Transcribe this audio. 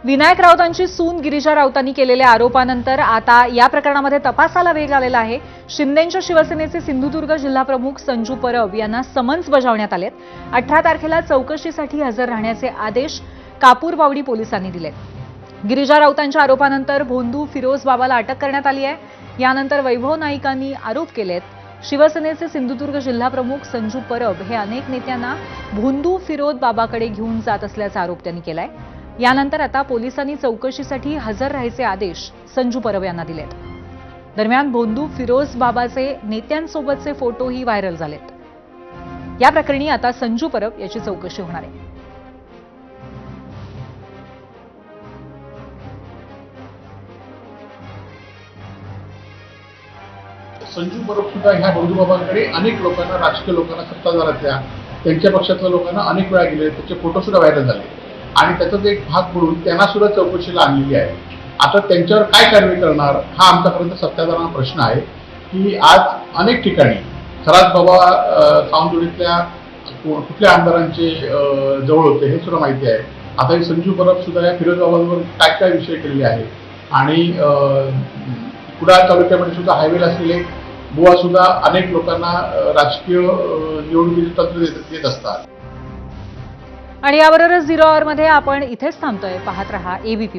विनायक राऊतांची सून गिरिजा राऊतांनी केलेल्या आरोपानंतर आता या प्रकरणामध्ये तपासाला वेग आलेला आहे। शिंदेंच्या शिवसेनेचे सिंधुदुर्ग जिल्हाप्रमुख संजू परब यांना समन्स बजावण्यात आलेत। 18 तारखेला चौकशीसाठी हजर राहण्याचे आदेश कापूरबावडी पोलिसांनी दिलेत। गिरिजा राऊतांच्या आरोपानंतर भोंदू फिरोज बाबाला अटक करण्यात आली आहे। यानंतर वैभव नाईकांनी आरोप केलेत। शिवसेनेचे सिंधुदुर्ग जिल्हाप्रमुख संजू परब हे अनेक नेत्यांना भोंदू फिरोज बाबाकडे घेऊन जात असल्याचा आरोप त्यांनी केलाय। यानंतर आता पोलिसांनी चौकशीसाठी हजर राहायचे आदेश संजू परब यांना दिलेत। दरम्यान भोंदू फिरोज बाबाचे नेत्यांसोबतचे फोटोही व्हायरल झालेत। या प्रकरणी आता संजू परब याची चौकशी होणार आहे। संजू परब सुद्धा ह्या भोंदूबाबांकडे अनेक लोकांना, राजकीय लोकांना, सत्ताधाऱ्यांच्या त्यांच्या पक्षातल्या लोकांना अनेक वेळा गेले, त्याचे फोटो सुद्धा व्हायरल झाले आणि त्याचाच एक भाग म्हणून त्यांना सुद्धा चौकशीला आणलेली आहे। आता त्यांच्यावर काय कारवाई करणार हा आमच्यापर्यंत सत्ताधाऱ्यांना प्रश्न आहे की आज अनेक ठिकाणी खरात बाबा सावंतवाडीतल्या कुठल्या आमदारांचे जवळ होते हे सुद्धा माहिती आहे। आता हे संजू परब सुद्धा या फिरोज बाबांवर काय काय विषय केलेले आहे आणि कुडाळ तालुक्यामध्ये सुद्धा हायवेला असलेले बुवा सुद्धा अनेक लोकांना राजकीय निवडणुकीचे तंत्र देत असतात। आणि याबरोबरच 0 आवर मध्ये आपण इथेच थांबतोय। पाहत रहा एबीपी।